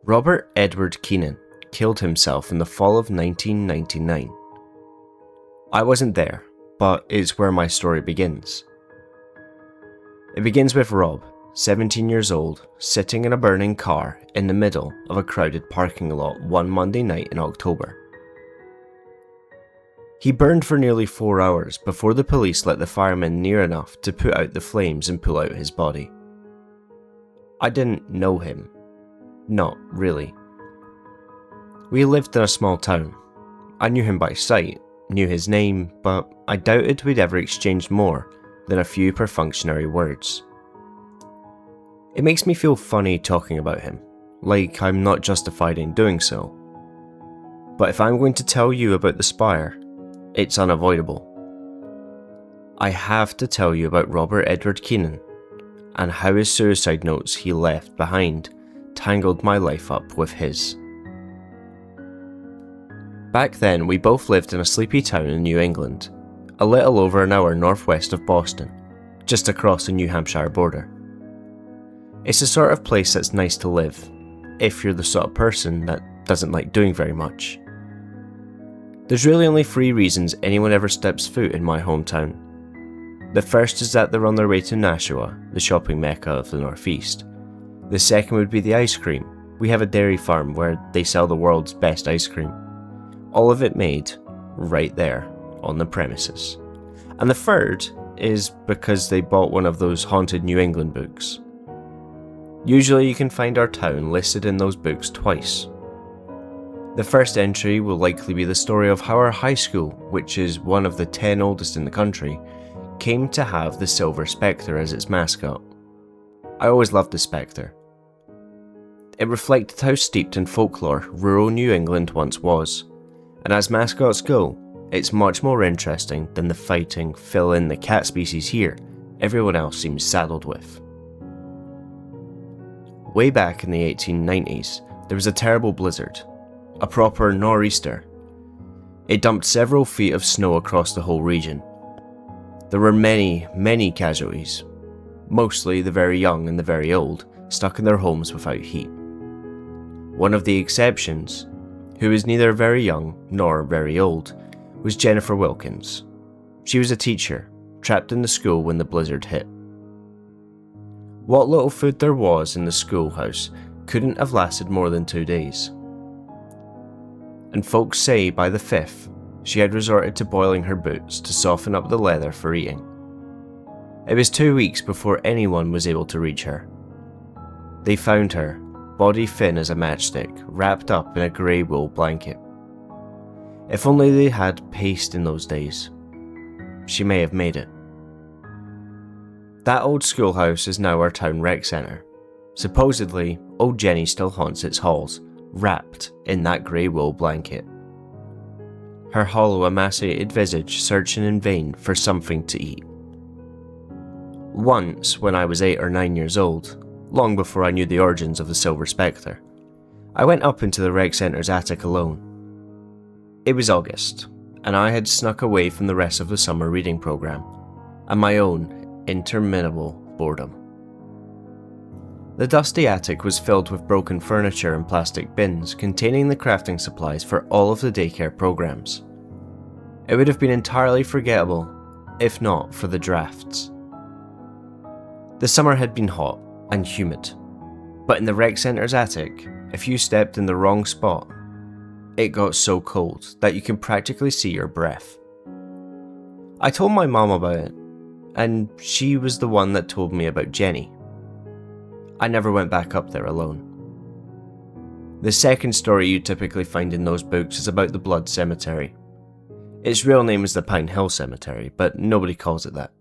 Robert Edward Kennan killed himself in the fall of 1999. I wasn't there, but it's where my story begins. It begins with Rob, 17 years old, sitting in a burning car in the middle of a crowded parking lot one Monday night in October. He burned for nearly 4 hours before the police let the firemen near enough to put out the flames and pull out his body. I didn't know him. Not really. We lived in a small town. I knew him by sight, knew his name, but I doubted we'd ever exchanged more than a few perfunctory words. It makes me feel funny talking about him, like I'm not justified in doing so. But if I'm going to tell you about the Spire, it's unavoidable. I have to tell you about Robert Edward Kennan and how his suicide notes he left behind tangled my life up with his. Back then, we both lived in a sleepy town in New England, a little over an hour northwest of Boston, just across the New Hampshire border. It's the sort of place that's nice to live, if you're the sort of person that doesn't like doing very much. There's really only 3 reasons anyone ever steps foot in my hometown. The first is that they're on their way to Nashua, the shopping mecca of the Northeast. The second would be the ice cream. We have a dairy farm where they sell the world's best ice cream. All of it made right there on the premises. And the third is because they bought one of those haunted New England books. Usually you can find our town listed in those books twice. The first entry will likely be the story of how our high school, which is one of the 10 oldest in the country, came to have the Silver Spectre as its mascot. I always loved the Spectre. It reflected how steeped in folklore rural New England once was, and as mascots go, it's much more interesting than the fighting, fill in the cat species here everyone else seems saddled with. Way back in the 1890s, there was a terrible blizzard, a proper nor'easter. It dumped several feet of snow across the whole region. There were many casualties, mostly the very young and the very old, stuck in their homes without heat. One of the exceptions, who was neither very young nor very old, was Jennifer Wilkins. She was a teacher, trapped in the school when the blizzard hit. What little food there was in the schoolhouse couldn't have lasted more than 2 days. And folks say by the 5th, she had resorted to boiling her boots to soften up the leather for eating. It was 2 weeks before anyone was able to reach her. They found her, body thin as a matchstick, wrapped up in a grey wool blanket. If only they had paste in those days. She may have made it. That old schoolhouse is now our town rec centre. Supposedly, old Jenny still haunts its halls, wrapped in that grey wool blanket. Her hollow, emaciated visage searching in vain for something to eat. Once, when I was 8 or 9 years old, long before I knew the origins of the Silver Spectre, I went up into the rec centre's attic alone. It was August, and I had snuck away from the rest of the summer reading programme, and my own interminable boredom. The dusty attic was filled with broken furniture and plastic bins containing the crafting supplies for all of the daycare programs. It would have been entirely forgettable, if not for the drafts. The summer had been hot and humid, but in the rec centre's attic, if you stepped in the wrong spot, it got so cold that you can practically see your breath. I told my mom about it, and she was the one that told me about Jenny. I never went back up there alone. The second story you typically find in those books is about the Blood Cemetery. Its real name is the Pine Hill Cemetery, but nobody calls it that.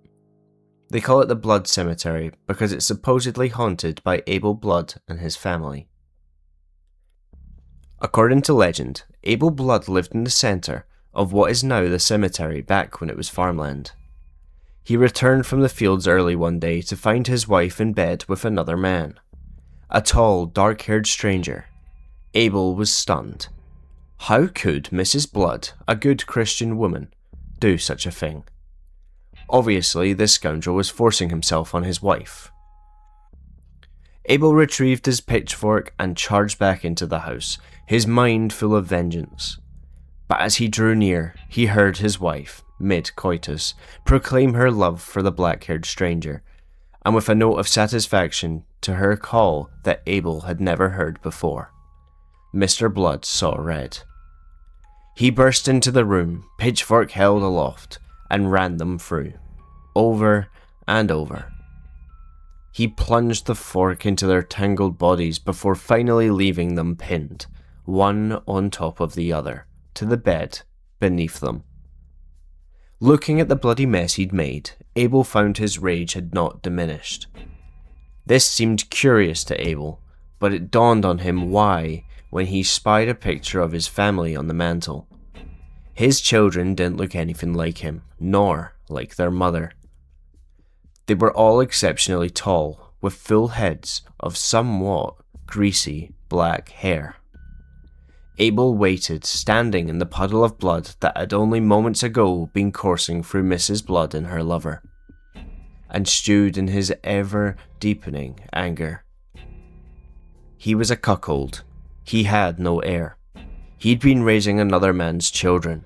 They call it the Blood Cemetery because it's supposedly haunted by Abel Blood and his family. According to legend, Abel Blood lived in the centre of what is now the cemetery back when it was farmland. He returned from the fields early one day to find his wife in bed with another man. A tall, dark-haired stranger. Abel was stunned. How could Mrs. Blood, a good Christian woman, do such a thing? Obviously, this scoundrel was forcing himself on his wife. Abel retrieved his pitchfork and charged back into the house, his mind full of vengeance. But as he drew near, he heard his wife, mid-coitus, proclaim her love for the black-haired stranger, and with a note of satisfaction to her call that Abel had never heard before. Mr. Blood saw red. He burst into the room, pitchfork held aloft, and ran them through, over and over. He plunged the fork into their tangled bodies before finally leaving them pinned, one on top of the other, to the bed beneath them. Looking at the bloody mess he'd made, Abel found his rage had not diminished. This seemed curious to Abel, but it dawned on him why when he spied a picture of his family on the mantel. His children didn't look anything like him, nor like their mother. They were all exceptionally tall, with full heads of somewhat greasy black hair. Abel waited, standing in the puddle of blood that had only moments ago been coursing through Mrs. Blood and her lover, and stewed in his ever-deepening anger. He was a cuckold. He had no heir. He'd been raising another man's children,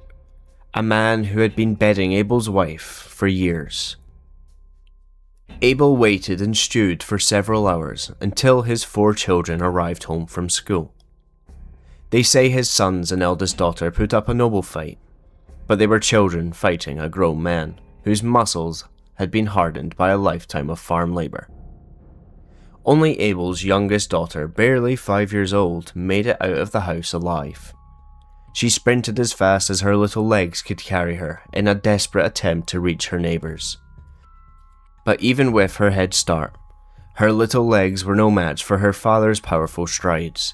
a man who had been bedding Abel's wife for years. Abel waited and stewed for several hours until his 4 children arrived home from school. They say his sons and eldest daughter put up a noble fight, but they were children fighting a grown man whose muscles had been hardened by a lifetime of farm labour. Only Abel's youngest daughter, barely 5 years old, made it out of the house alive. She sprinted as fast as her little legs could carry her in a desperate attempt to reach her neighbours. But even with her head start, her little legs were no match for her father's powerful strides.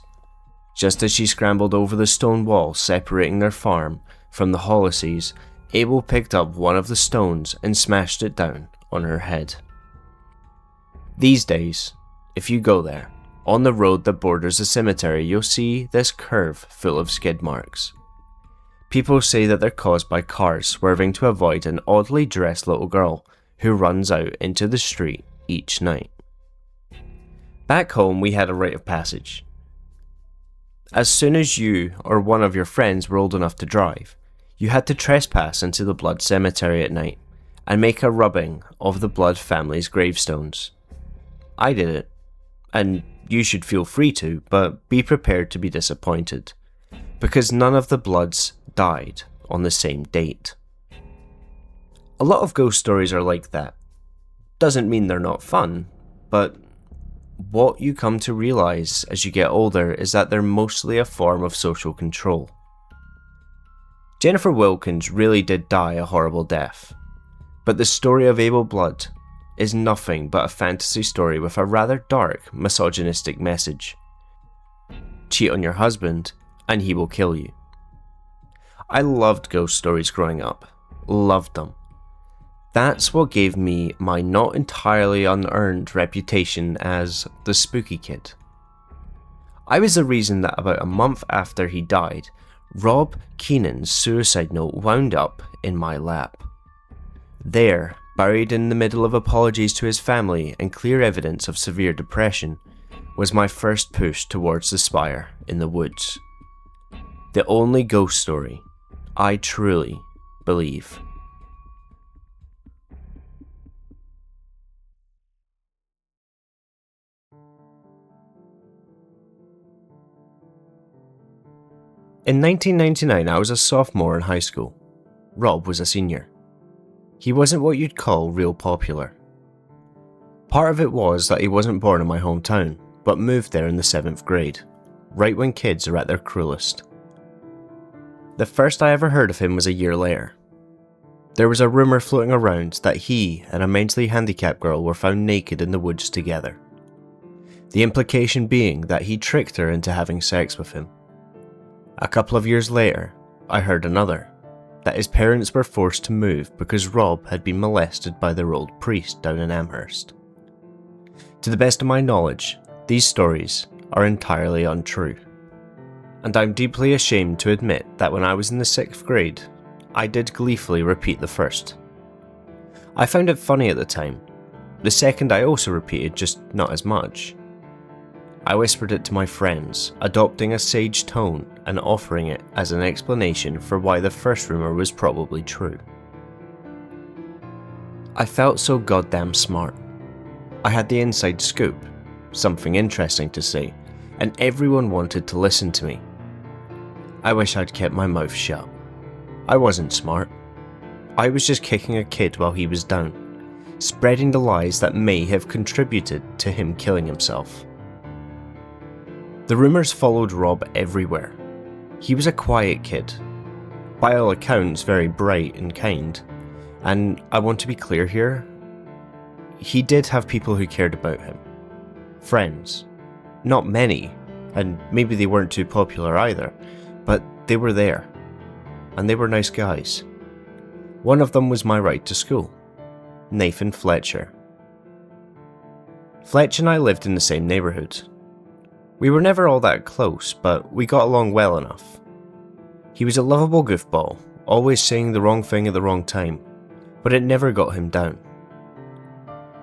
Just as she scrambled over the stone wall separating their farm from the Hollises, Abel picked up one of the stones and smashed it down on her head. These days, if you go there, on the road that borders the cemetery, you'll see this curve full of skid marks. People say that they're caused by cars swerving to avoid an oddly dressed little girl who runs out into the street each night. Back home, we had a rite of passage. As soon as you or one of your friends were old enough to drive, you had to trespass into the Blood cemetery at night and make a rubbing of the Blood family's gravestones. I did it, and you should feel free to, but be prepared to be disappointed, because none of the Bloods died on the same date. A lot of ghost stories are like that. Doesn't mean they're not fun, but what you come to realise as you get older is that they're mostly a form of social control. Jennifer Wilkins really did die a horrible death, but the story of Abel Blood is nothing but a fantasy story with a rather dark, misogynistic message. Cheat on your husband, and he will kill you. I loved ghost stories growing up. Loved them. That's what gave me my not entirely unearned reputation as the spooky kid. I was the reason that about a month after he died, Rob Keenan's suicide note wound up in my lap. There, buried in the middle of apologies to his family and clear evidence of severe depression, was my first push towards the Spire in the woods. The only ghost story I truly believe. In 1999, I was a sophomore in high school. Rob was a senior. He wasn't what you'd call real popular. Part of it was that he wasn't born in my hometown, but moved there in the 7th grade, right when kids are at their cruelest. The first I ever heard of him was a year later. There was a rumour floating around that he and a mentally handicapped girl were found naked in the woods together. The implication being that he tricked her into having sex with him. A couple of years later, I heard another, that his parents were forced to move because Rob had been molested by their old priest down in Amherst. To the best of my knowledge, these stories are entirely untrue. And I'm deeply ashamed to admit that when I was in the 6th grade, I did gleefully repeat the first. I found it funny at the time. The second I also repeated, just not as much. I whispered it to my friends, adopting a sage tone and offering it as an explanation for why the first rumour was probably true. I felt so goddamn smart. I had the inside scoop, something interesting to say, and everyone wanted to listen to me. I wish I'd kept my mouth shut. I wasn't smart. I was just kicking a kid while he was down, spreading the lies that may have contributed to him killing himself. The rumours followed Rob everywhere. He was a quiet kid, by all accounts very bright and kind, and I want to be clear here, he did have people who cared about him. Friends. Not many, and maybe they weren't too popular either, but they were there, and they were nice guys. One of them was my ride to school, Nathan Fletcher. Fletch and I lived in the same neighbourhood. We were never all that close, but we got along well enough. He was a lovable goofball, always saying the wrong thing at the wrong time, but it never got him down.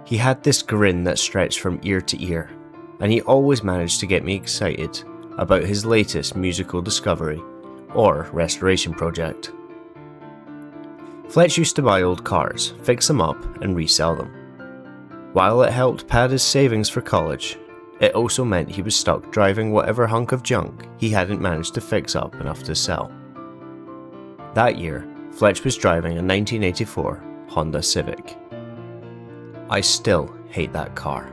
He had this grin that stretched from ear to ear, and he always managed to get me excited about his latest musical discovery, or restoration project. Fletch used to buy old cars, fix them up, and resell them. While it helped pad his savings for college, it also meant he was stuck driving whatever hunk of junk he hadn't managed to fix up enough to sell. That year, Fletch was driving a 1984 Honda Civic. I still hate that car.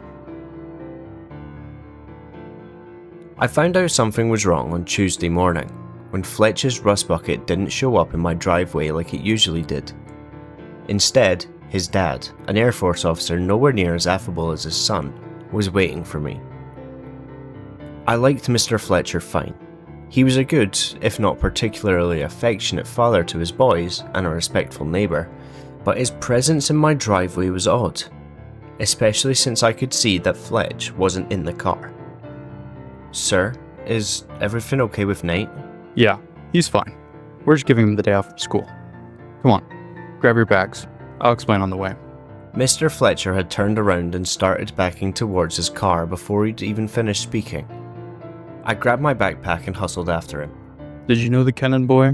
I found out something was wrong on Tuesday morning, when Fletch's rust bucket didn't show up in my driveway like it usually did. Instead, his dad, an Air Force officer nowhere near as affable as his son, was waiting for me. I liked Mr. Fletcher fine. He was a good, if not particularly affectionate father to his boys and a respectful neighbour, but his presence in my driveway was odd, especially since I could see that Fletch wasn't in the car. Sir, is everything okay with Nate? Yeah, he's fine. We're just giving him the day off from school. Come on, grab your bags. I'll explain on the way. Mr. Fletcher had turned around and started backing towards his car before he'd even finished speaking. I grabbed my backpack and hustled after him. Did you know the Kennan boy?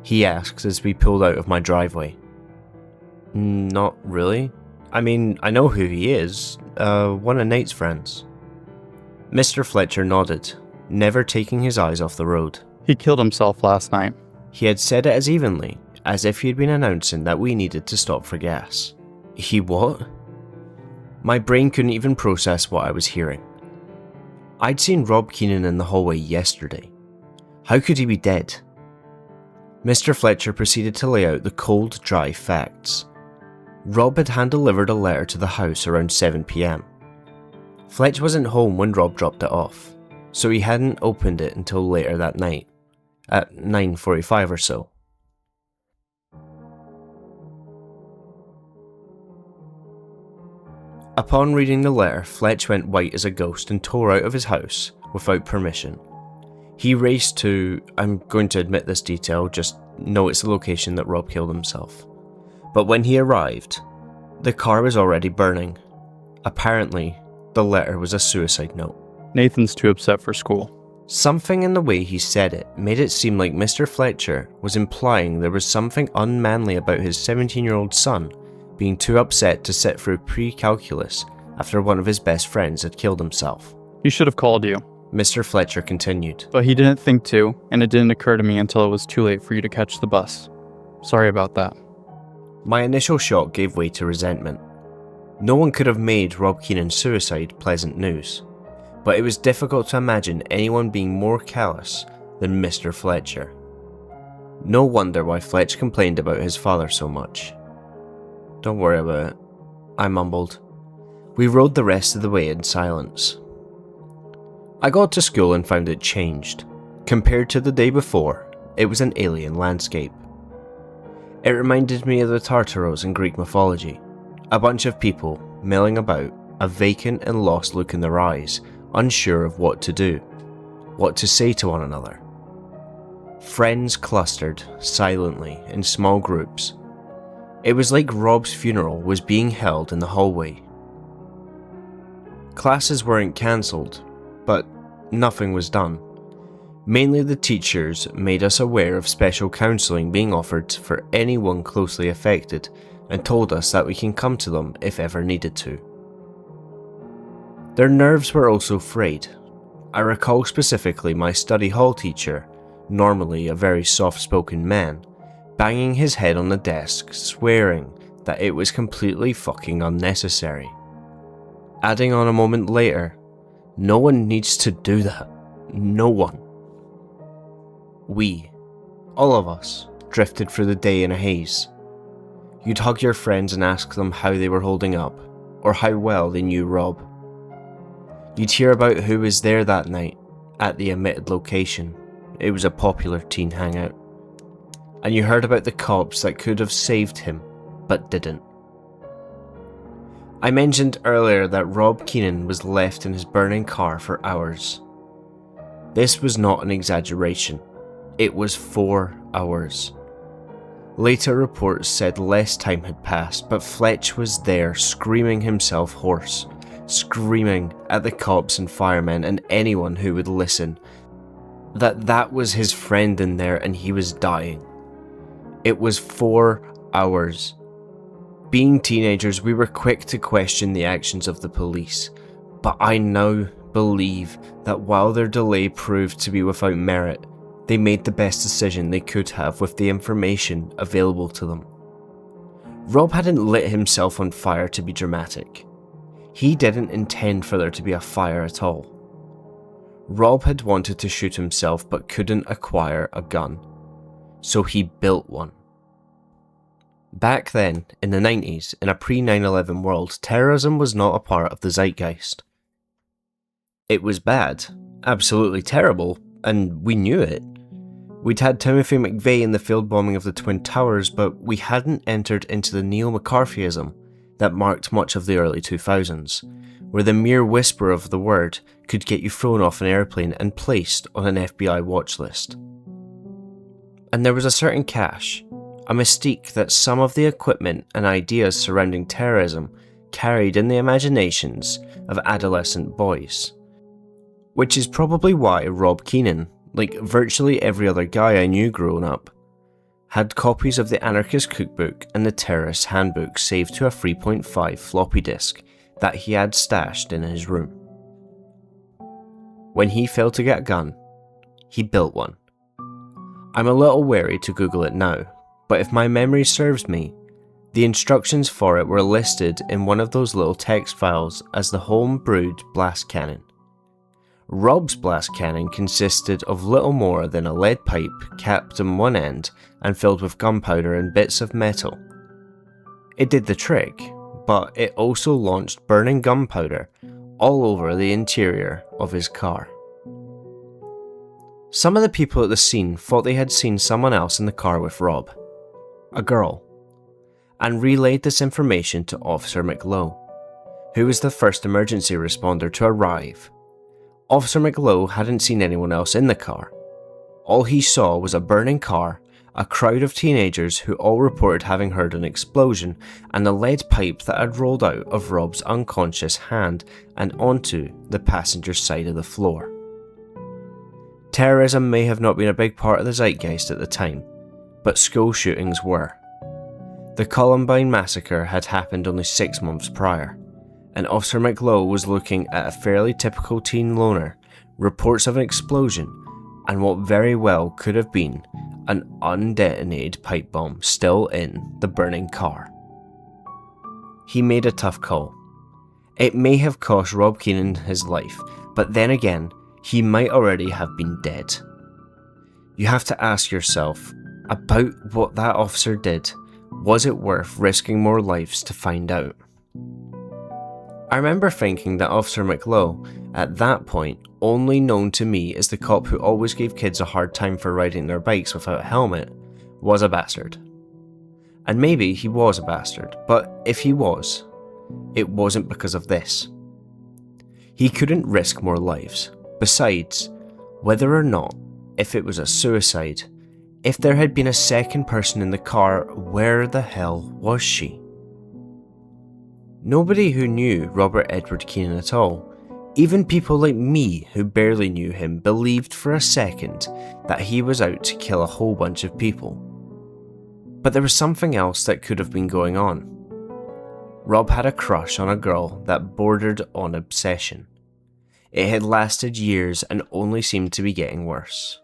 He asked as we pulled out of my driveway. Not really. I mean, I know who he is. One of Nate's friends. Mr. Fletcher nodded, never taking his eyes off the road. He killed himself last night. He had said it as evenly, as if he had been announcing that we needed to stop for gas. He what? My brain couldn't even process what I was hearing. I'd seen Rob Kennan in the hallway yesterday. How could he be dead? Mr. Fletcher proceeded to lay out the cold, dry facts. Rob had hand-delivered a letter to the house around 7 PM. Fletch wasn't home when Rob dropped it off, so he hadn't opened it until later that night, at 9:45 or so. Upon reading the letter, Fletch went white as a ghost and tore out of his house without permission. He raced to, I'm going to admit this detail, just know it's the location that Rob killed himself. But when he arrived, the car was already burning. Apparently, the letter was a suicide note. Nathan's too upset for school. Something in the way he said it made it seem like Mr. Fletcher was implying there was something unmanly about his 17-year-old son being too upset to sit through pre-calculus after one of his best friends had killed himself. He should have called you. Mr. Fletcher continued. But he didn't think to, and it didn't occur to me until it was too late for you to catch the bus. Sorry about that. My initial shock gave way to resentment. No one could have made Rob Kennan's suicide pleasant news, but it was difficult to imagine anyone being more callous than Mr. Fletcher. No wonder why Fletch complained about his father so much. Don't worry about it, I mumbled. We rode the rest of the way in silence. I got to school and found it changed. Compared to the day before, it was an alien landscape. It reminded me of the Tartaros in Greek mythology. A bunch of people milling about, a vacant and lost look in their eyes, unsure of what to do, what to say to one another. Friends clustered silently in small groups. It was like Rob's funeral was being held in the hallway. Classes weren't cancelled, but nothing was done. Mainly the teachers made us aware of special counselling being offered for anyone closely affected and told us that we can come to them if ever needed to. Their nerves were also frayed. I recall specifically my study hall teacher, normally a very soft-spoken man, banging his head on the desk, swearing that it was completely fucking unnecessary. Adding on a moment later, no one needs to do that. No one. We, all of us, drifted through the day in a haze. You'd hug your friends and ask them how they were holding up, or how well they knew Rob. You'd hear about who was there that night, at the omitted location. It was a popular teen hangout. And you heard about the cops that could have saved him, but didn't. I mentioned earlier that Rob Kennan was left in his burning car for hours. This was not an exaggeration. It was 4 hours. Later reports said less time had passed, but Fletch was there screaming himself hoarse, screaming at the cops and firemen and anyone who would listen, that was his friend in there and he was dying. It was 4 hours. Being teenagers, we were quick to question the actions of the police, but I now believe that while their delay proved to be without merit, they made the best decision they could have with the information available to them. Rob hadn't lit himself on fire to be dramatic. He didn't intend for there to be a fire at all. Rob had wanted to shoot himself but couldn't acquire a gun, so he built one. Back then, in the 90s, in a pre-9/11 world, terrorism was not a part of the zeitgeist. It was bad, absolutely terrible, and we knew it. We'd had Timothy McVeigh in the field bombing of the Twin Towers, but we hadn't entered into the neo-McCarthyism that marked much of the early 2000s, where the mere whisper of the word could get you thrown off an airplane and placed on an FBI watch list. And there was a certain cache, a mystique that some of the equipment and ideas surrounding terrorism carried in the imaginations of adolescent boys. Which is probably why Rob Kennan, like virtually every other guy I knew growing up, had copies of the Anarchist Cookbook and the Terrorist Handbook saved to a 3.5 floppy disk that he had stashed in his room. When he failed to get a gun, he built one. I'm a little wary to Google it now, but if my memory serves me, the instructions for it were listed in one of those little text files as the home-brewed blast cannon. Rob's blast cannon consisted of little more than a lead pipe capped on one end and filled with gunpowder and bits of metal. It did the trick, but it also launched burning gunpowder all over the interior of his car. Some of the people at the scene thought they had seen someone else in the car with Rob, a girl, and relayed this information to Officer McLowe, who was the first emergency responder to arrive. Officer McLowe hadn't seen anyone else in the car. All he saw was a burning car, a crowd of teenagers who all reported having heard an explosion, and a lead pipe that had rolled out of Rob's unconscious hand and onto the passenger side of the floor. Terrorism may have not been a big part of the zeitgeist at the time, but school shootings were. The Columbine massacre had happened only 6 months prior, and Officer McLowe was looking at a fairly typical teen loner, reports of an explosion, and what very well could have been an undetonated pipe bomb still in the burning car. He made a tough call. It may have cost Rob Kennan his life, but then again, he might already have been dead. You have to ask yourself about what that officer did. Was it worth risking more lives to find out? I remember thinking that Officer McLowe, at that point only known to me as the cop who always gave kids a hard time for riding their bikes without a helmet, was a bastard. And maybe he was a bastard, but if he was, it wasn't because of this. He couldn't risk more lives. Besides, whether or not, if it was a suicide, if there had been a second person in the car, where the hell was she? Nobody who knew Robert Edward Kennan at all Even people like me who barely knew him believed for a second that he was out to kill a whole bunch of people. But there was something else that could have been going on. Rob had a crush on a girl that bordered on obsession. It had lasted years and only seemed to be getting worse.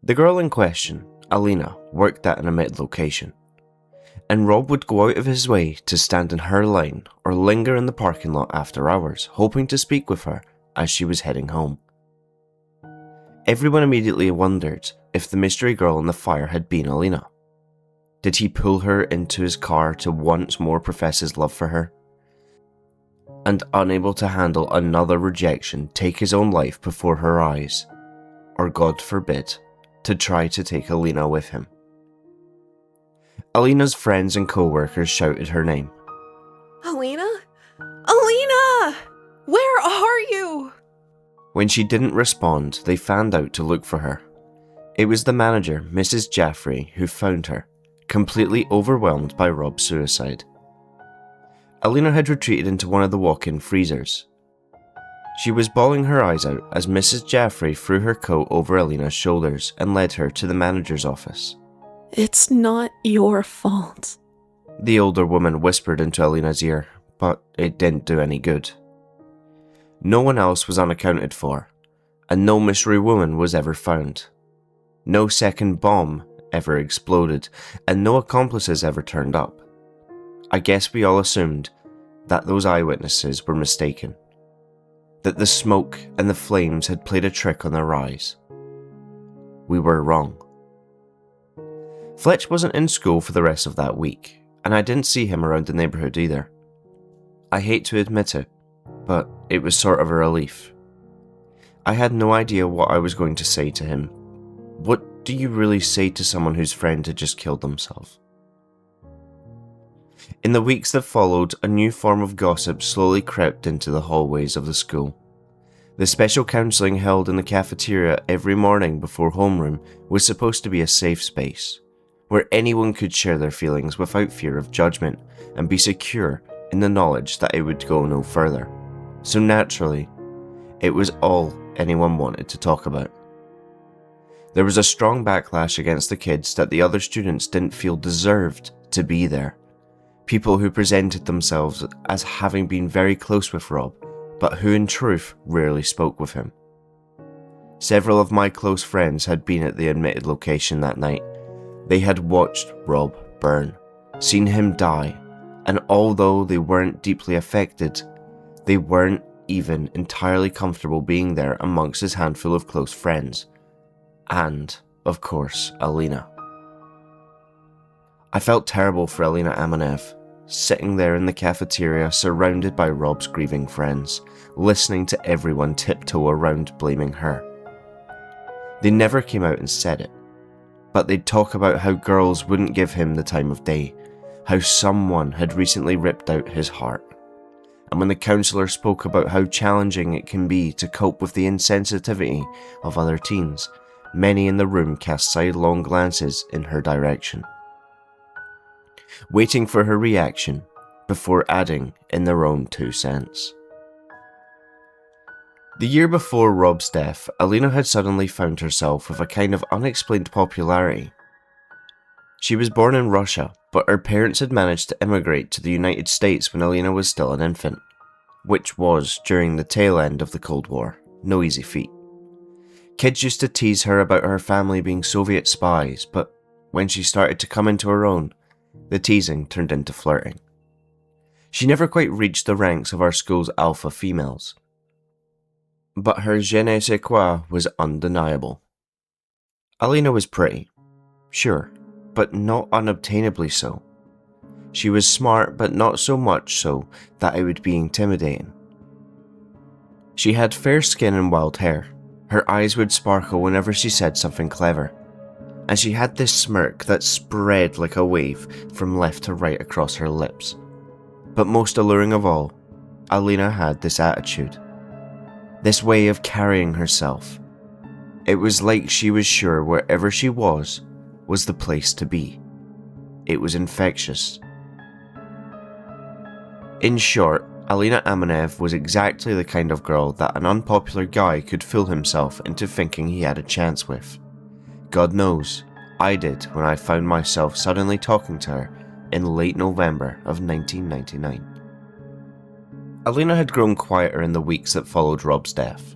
The girl in question, Alina, worked at an admitted location, and Rob would go out of his way to stand in her line or linger in the parking lot after hours, hoping to speak with her as she was heading home. Everyone immediately wondered if the mystery girl in the fire had been Alina. Did he pull her into his car to once more profess his love for her? And unable to handle another rejection, take his own life before her eyes? Or, God forbid, to try to take Alina with him? Alina's friends and co-workers shouted her name. Alina? Alina! Where are you? When she didn't respond, they fanned out to look for her. It was the manager, Mrs. Jaffrey, who found her, completely overwhelmed by Rob's suicide. Alina had retreated into one of the walk-in freezers. She was bawling her eyes out as Mrs. Jaffrey threw her coat over Alina's shoulders and led her to the manager's office. It's not your fault, the older woman whispered into Alina's ear, but it didn't do any good. No one else was unaccounted for, and no mystery woman was ever found. No second bomb ever exploded, and no accomplices ever turned up. I guess we all assumed that those eyewitnesses were mistaken, that the smoke and the flames had played a trick on their eyes. We were wrong. Fletch wasn't in school for the rest of that week, and I didn't see him around the neighbourhood either. I hate to admit it, but it was sort of a relief. I had no idea what I was going to say to him. What do you really say to someone whose friend had just killed themselves? In the weeks that followed, a new form of gossip slowly crept into the hallways of the school. The special counselling held in the cafeteria every morning before homeroom was supposed to be a safe space, where anyone could share their feelings without fear of judgment and be secure in the knowledge that it would go no further. So naturally, it was all anyone wanted to talk about. There was a strong backlash against the kids that the other students didn't feel deserved to be there. People who presented themselves as having been very close with Rob, but who in truth rarely spoke with him. Several of my close friends had been at the admitted location that night. They had watched Rob burn, seen him die, and although they weren't deeply affected, they weren't even entirely comfortable being there amongst his handful of close friends. And, of course, Alina. I felt terrible for Alina Amanev, sitting there in the cafeteria surrounded by Rob's grieving friends, listening to everyone tiptoe around blaming her. They never came out and said it, but they'd talk about how girls wouldn't give him the time of day, how someone had recently ripped out his heart. And when the counsellor spoke about how challenging it can be to cope with the insensitivity of other teens, many in the room cast sidelong glances in her direction, waiting for her reaction before adding in their own 2 cents. The year before Rob's death, Alina had suddenly found herself with a kind of unexplained popularity. She was born in Russia, but her parents had managed to immigrate to the United States when Alina was still an infant, which was, during the tail end of the Cold War, no easy feat. Kids used to tease her about her family being Soviet spies, but when she started to come into her own, the teasing turned into flirting. She never quite reached the ranks of our school's alpha females, but her je ne sais quoi was undeniable. Alina was pretty, sure, but not unobtainably so. She was smart, but not so much so that it would be intimidating. She had fair skin and wild hair. Her eyes would sparkle whenever she said something clever, and she had this smirk that spread like a wave from left to right across her lips. But most alluring of all, Alina had this attitude, this way of carrying herself. It was like she was sure wherever she was the place to be. It was infectious. In short, Alina Amanev was exactly the kind of girl that an unpopular guy could fool himself into thinking he had a chance with. God knows, I did when I found myself suddenly talking to her in late November of 1999. Alina had grown quieter in the weeks that followed Rob's death.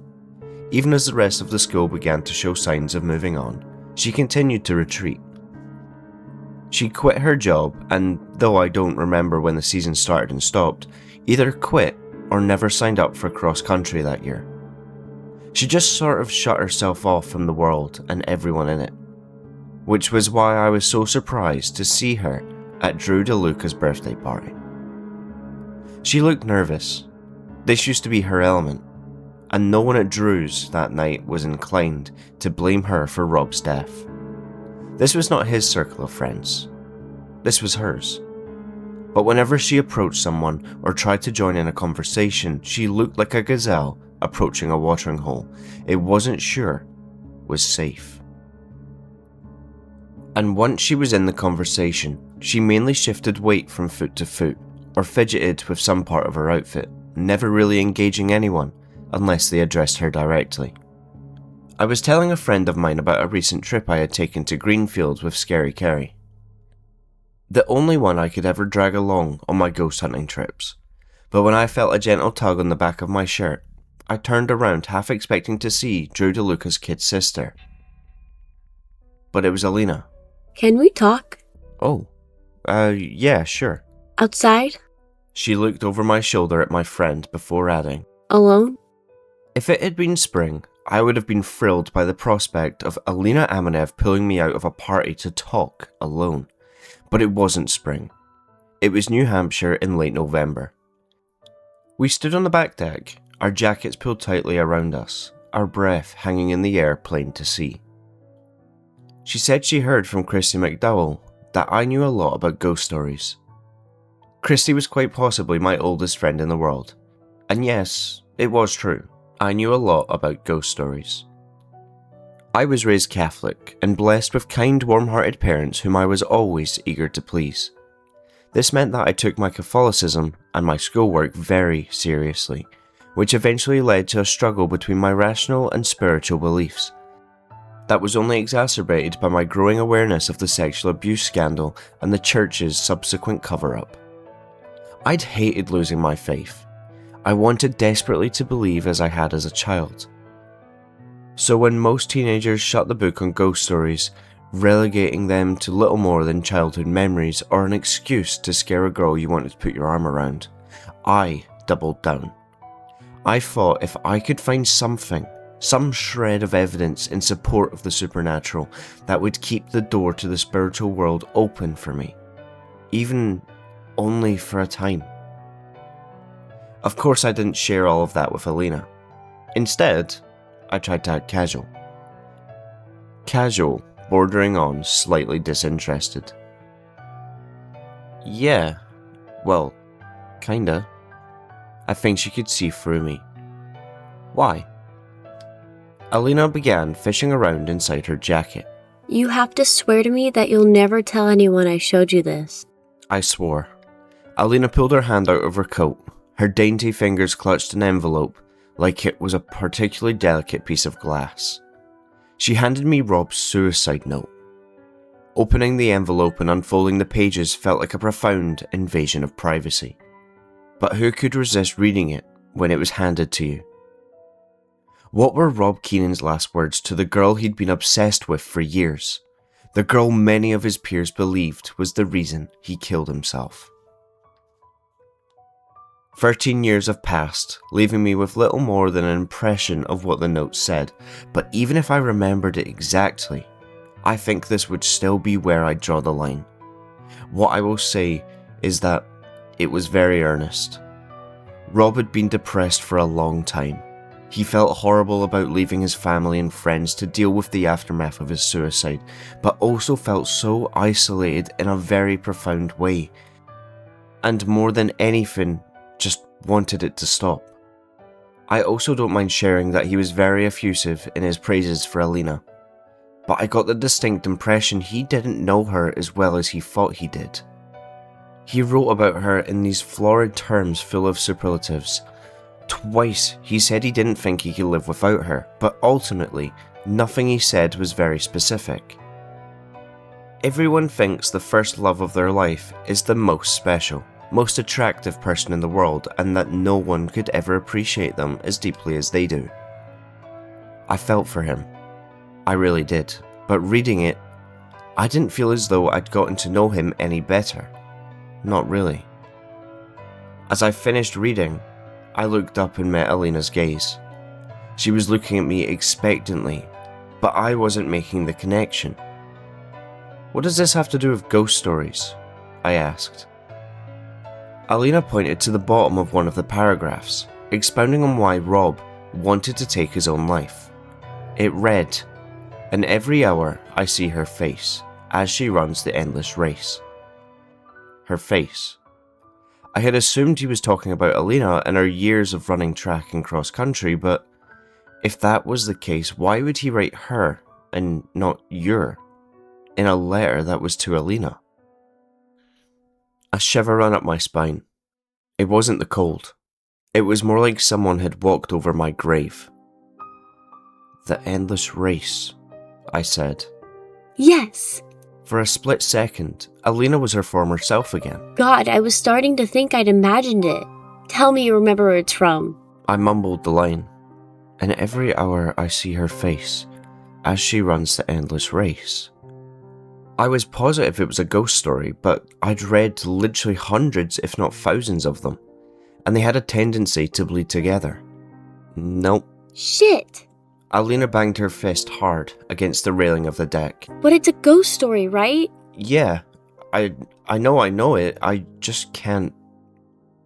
Even as the rest of the school began to show signs of moving on, she continued to retreat. She quit her job, and though I don't remember when the season started and stopped, either quit or never signed up for cross-country that year. She just sort of shut herself off from the world and everyone in it, which was why I was so surprised to see her at Drew DeLuca's birthday party. She looked nervous. This used to be her element, and no one at Drew's that night was inclined to blame her for Rob's death. This was not his circle of friends. This was hers. But whenever she approached someone or tried to join in a conversation, she looked like a gazelle approaching a watering hole it wasn't sure was safe. And once she was in the conversation, she mainly shifted weight from foot to foot, or fidgeted with some part of her outfit, never really engaging anyone unless they addressed her directly. I was telling a friend of mine about a recent trip I had taken to Greenfield with Scary Carrie. The only one I could ever drag along on my ghost hunting trips, but when I felt a gentle tug on the back of my shirt, I turned around half expecting to see Drew DeLuca's kid sister. But it was Alina. Can we talk? Oh, yeah, sure. Outside? She looked over my shoulder at my friend before adding, Alone? if it had been spring, I would have been thrilled by the prospect of Alina Amanev pulling me out of a party to talk alone. But it wasn't spring. It was New Hampshire in late November. We stood on the back deck, our jackets pulled tightly around us, our breath hanging in the air plain to see. She said she heard from Christy McDowell that I knew a lot about ghost stories. Christy was quite possibly my oldest friend in the world. And yes, it was true. I knew a lot about ghost stories. I was raised Catholic and blessed with kind, warm-hearted parents whom I was always eager to please. This meant that I took my Catholicism and my schoolwork very seriously, which eventually led to a struggle between my rational and spiritual beliefs. That was only exacerbated by my growing awareness of the sexual abuse scandal and the church's subsequent cover-up. I'd hated losing my faith. I wanted desperately to believe as I had as a child. So when most teenagers shut the book on ghost stories, relegating them to little more than childhood memories or an excuse to scare a girl you wanted to put your arm around, I doubled down. I thought if I could find something, some shred of evidence in support of the supernatural that would keep the door to the spiritual world open for me, even only for a time. Of course I didn't share all of that with Alina. Instead, I tried to act casual. Casual, bordering on slightly disinterested. Yeah, well, kinda. I think she could see through me. Why? Alina began fishing around inside her jacket. You have to swear to me that you'll never tell anyone I showed you this. I swore. Alina pulled her hand out of her coat. Her dainty fingers clutched an envelope like it was a particularly delicate piece of glass. She handed me Rob's suicide note. Opening the envelope and unfolding the pages felt like a profound invasion of privacy. But who could resist reading it when it was handed to you? What were Rob Keenan's last words to the girl he'd been obsessed with for years? The girl many of his peers believed was the reason he killed himself. 13 years have passed, leaving me with little more than an impression of what the note said, but even if I remembered it exactly, I think this would still be where I'd draw the line. What I will say is that it was very earnest. Rob had been depressed for a long time. He felt horrible about leaving his family and friends to deal with the aftermath of his suicide, but also felt so isolated in a very profound way. And more than anything, just wanted it to stop. I also don't mind sharing that he was very effusive in his praises for Alina, but I got the distinct impression he didn't know her as well as he thought he did. He wrote about her in these florid terms full of superlatives. Twice he said he didn't think he could live without her, but ultimately, nothing he said was very specific. Everyone thinks the first love of their life is the most special, most attractive person in the world, and that no one could ever appreciate them as deeply as they do. I felt for him. I really did, but reading it, I didn't feel as though I'd gotten to know him any better. Not really. As I finished reading, I looked up and met Alina's gaze. She was looking at me expectantly, but I wasn't making the connection. What does this have to do with ghost stories? I asked. Alina pointed to the bottom of one of the paragraphs, expounding on why Rob wanted to take his own life. It read, "And every hour I see her face, as she runs the endless race." Her face. I had assumed he was talking about Alina and her years of running track and cross country, but if that was the case, why would he write her and not your in a letter that was to Alina? A shiver ran up my spine. It wasn't the cold. It was more like someone had walked over my grave. "The endless race," I said. Yes. For a split second, Alina was her former self again. God, I was starting to think I'd imagined it. Tell me you remember where it's from. I mumbled the line. "And every hour I see her face, as she runs the endless race." I was positive it was a ghost story, but I'd read literally hundreds, if not thousands of them, and they had a tendency to bleed together. Nope. Shit. Alina banged her fist hard against the railing of the deck. But it's a ghost story, right? Yeah, I know it, I just can't.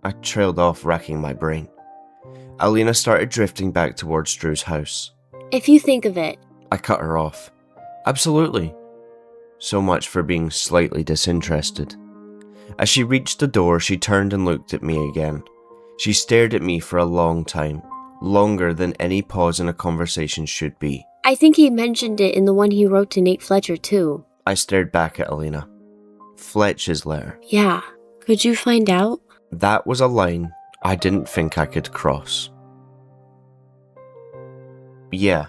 I trailed off, racking my brain. Alina started drifting back towards Drew's house. If you think of it. I cut her off. Absolutely. So much for being slightly disinterested. As she reached the door, she turned and looked at me again. She stared at me for a long time, longer than any pause in a conversation should be. I think he mentioned it in the one he wrote to Nate Fletcher too. I stared back at Alina. Fletch's letter. Yeah. Could you find out? That was a line I didn't think I could cross. Yeah,